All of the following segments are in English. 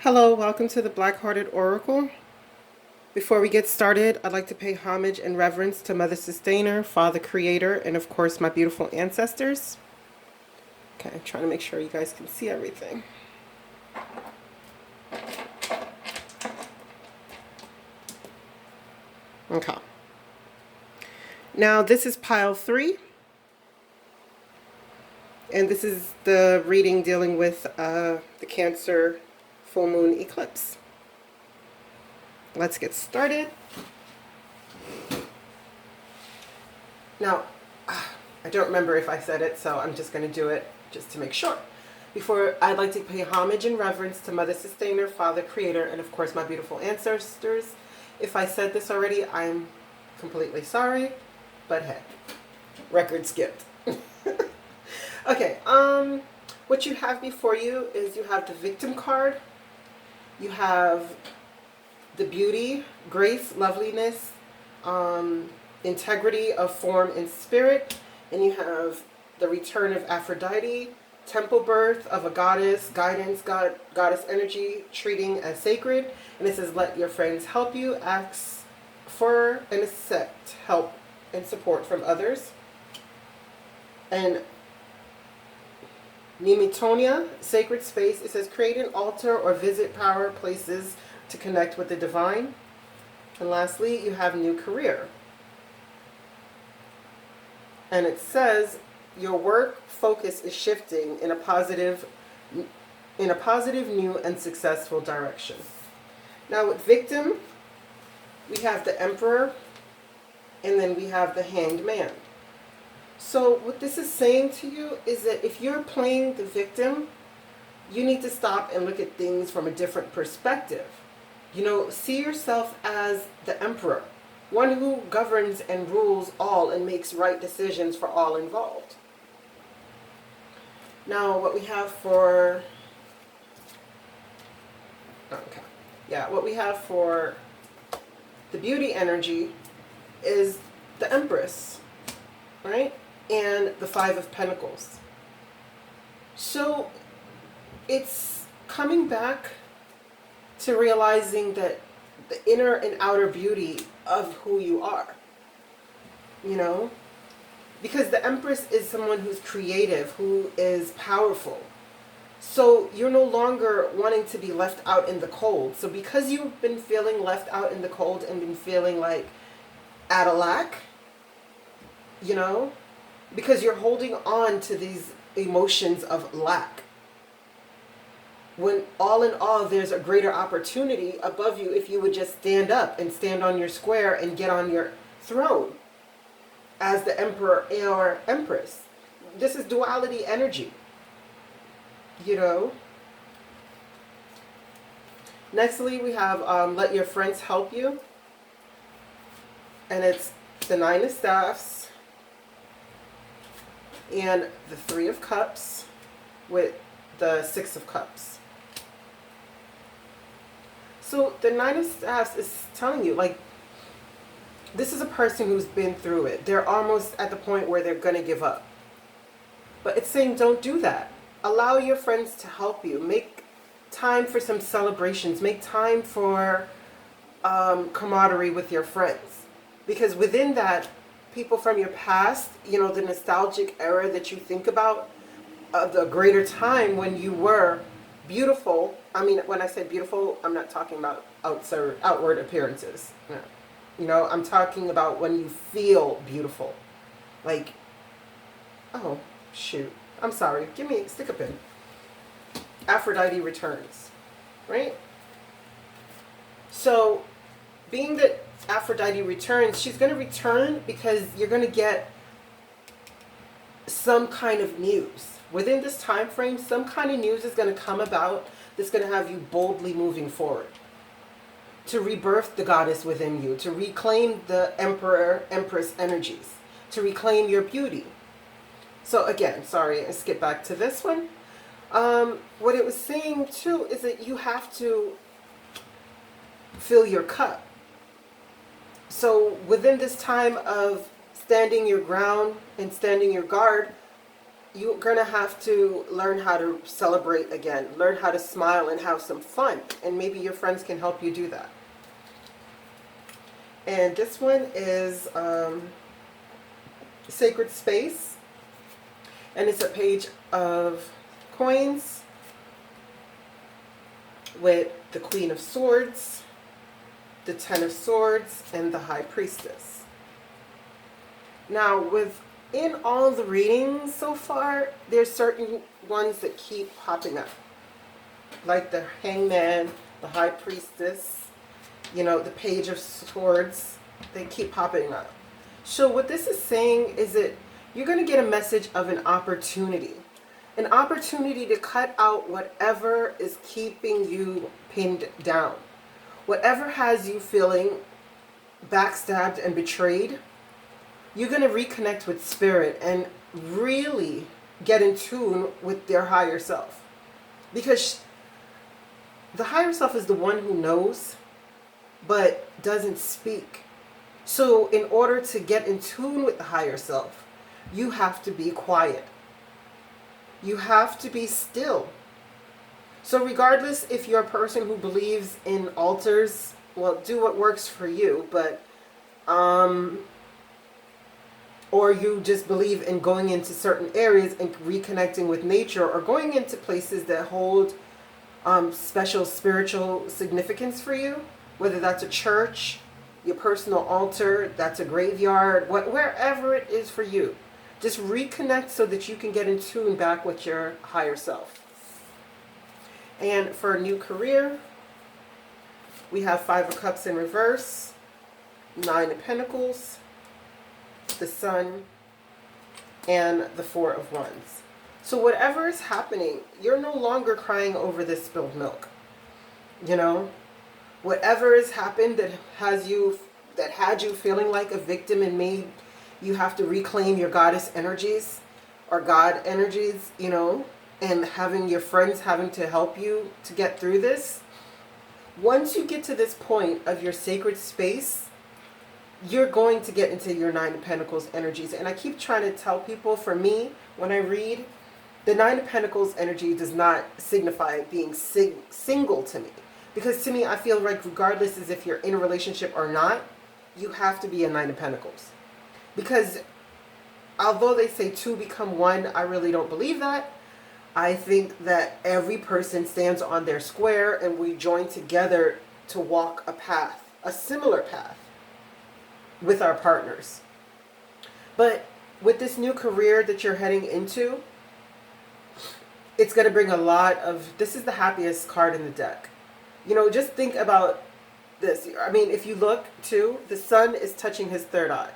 Hello, welcome to the Black Hearted Oracle. Before we get started, I'd like to pay homage and reverence to Mother Sustainer, Father Creator, and of course my beautiful ancestors. Okay, I'm trying to make sure you guys can see everything. Okay. Now this is pile 3, and this is the reading dealing with the Cancer full moon eclipse. Let's get started. Now, I don't remember if I said it, so I'm just going to do it just to make sure. Before, I'd like to pay homage and reverence to Mother Sustainer, Father Creator, and of course my beautiful ancestors. If I said this already, I'm completely sorry, but hey, record skipped. Okay, what you have before you is you have the victim card, you have the beauty, grace, loveliness, integrity of form and spirit, and you have the return of Aphrodite, temple birth of a goddess, guidance, goddess energy, treating as sacred, and it says let your friends help you, ask for and accept help and support from others. And Nemetonia, sacred space, it says create an altar or visit power places to connect with the divine. And lastly, you have new career. And it says your work focus is shifting in a positive, new and successful direction. Now with victim, we have the Emperor, and then we have the Hanged Man. So what this is saying to you is that if you're playing the victim, you need to stop and look at things from a different perspective. You know, see yourself as the Emperor, one who governs and rules all and makes right decisions for all involved. Now, what we have for what we have for the beauty energy is the Empress, right? And the Five of Pentacles. So it's coming back to realizing that the inner and outer beauty of who you are, you know, because the Empress is someone who's creative, who is powerful. So you're no longer wanting to be left out in the cold. So because you've been feeling left out in the cold and been feeling like at a lack, you know, because you're holding on to these emotions of lack, when all in all there's a greater opportunity above you if you would just stand up and stand on your square and get on your throne as the Emperor or Empress. This is duality energy, you know. Nextly, we have let your friends help you, and it's the Nine of Staffs and the Three of Cups with the Six of Cups. So the Nine of Staffs is telling you, like, this is a person who's been through it. They're almost at the point where they're going to give up. But it's saying don't do that. Allow your friends to help you. Make time for some celebrations. Make time for camaraderie with your friends. Because within that, people from your past, you know, the nostalgic era that you think about, the greater time when you were beautiful. I mean, when I said beautiful, I'm not talking about outward appearances. No. You know, I'm talking about when you feel beautiful. Like, oh, shoot. I'm sorry. Stick a pin. Aphrodite returns, right? So, being that Aphrodite returns, she's going to return because you're going to get some kind of news. Within this time frame, some kind of news is going to come about that's going to have you boldly moving forward. To rebirth the goddess within you, to reclaim the Emperor, Empress energies, to reclaim your beauty. So again, sorry, I skipped back to this one. What it was saying too is that you have to fill your cup. So within this time of standing your ground and standing your guard, you're going to have to learn how to celebrate again, learn how to smile and have some fun. And maybe your friends can help you do that. And this one is Sacred Space. And it's a page of coins with the Queen of Swords, the Ten of Swords, and the High Priestess. Now, within all the readings so far, there's certain ones that keep popping up. Like the Hangman, the High Priestess, you know, the Page of Swords. They keep popping up. So what this is saying is that you're going to get a message of an opportunity. An opportunity to cut out whatever is keeping you pinned down. Whatever has you feeling backstabbed and betrayed, you're going to reconnect with spirit and really get in tune with their higher self. Because the higher self is the one who knows, but doesn't speak. So in order to get in tune with the higher self, you have to be quiet. You have to be still. So regardless if you're a person who believes in altars, well, do what works for you, but or you just believe in going into certain areas and reconnecting with nature, or going into places that hold special spiritual significance for you, whether that's a church, your personal altar, that's a graveyard, wherever it is for you. Just reconnect so that you can get in tune back with your higher self. And for a new career, we have Five of Cups in reverse, Nine of Pentacles, the Sun, and the Four of Wands. So whatever is happening, you're no longer crying over this spilled milk. You know, whatever has happened that had you feeling like a victim and made you have to reclaim your goddess energies or God energies, you know, and having your friends having to help you to get through this. Once you get to this point of your sacred space, you're going to get into your Nine of Pentacles energies. And I keep trying to tell people, for me, when I read, the Nine of Pentacles energy does not signify being single to me. Because to me, I feel like regardless as if you're in a relationship or not, you have to be a Nine of Pentacles. Because although they say two become one, I really don't believe that. I think that every person stands on their square and we join together to walk a path, a similar path with our partners. But with this new career that you're heading into, it's going to bring a lot of, this is the happiest card in the deck. You know, just think about this. I mean, if you look too, the sun is touching his third eye,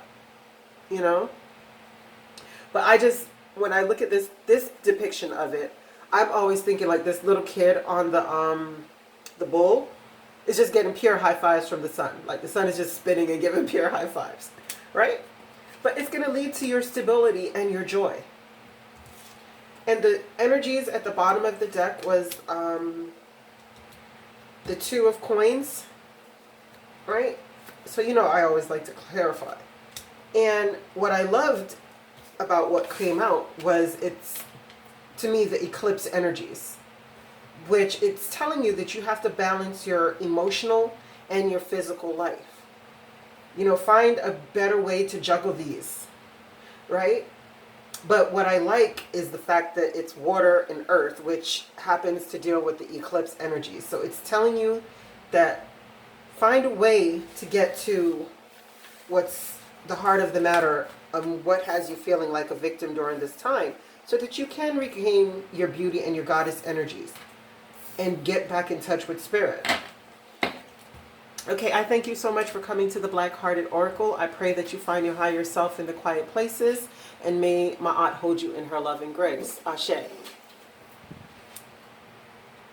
you know? But I just, when I look at this depiction of it, I'm always thinking like this little kid on the bull is just getting pure high fives from the sun. Like the sun is just spinning and giving pure high fives, right? But it's going to lead to your stability and your joy. And the energies at the bottom of the deck was the Two of Coins, right? So, you know, I always like to clarify. And what I loved about what came out was, it's, to me, the eclipse energies, which it's telling you that you have to balance your emotional and your physical life. You know, find a better way to juggle these, right? But what I like is the fact that it's water and earth, which happens to deal with the eclipse energies. So it's telling you that find a way to get to what's the heart of the matter of what has you feeling like a victim during this time, so that you can regain your beauty and your goddess energies and get back in touch with spirit. Okay, I thank you so much for coming to the Black Hearted Oracle. I pray that you find your higher self in the quiet places, and may Ma'at hold you in her love and grace. Ashe.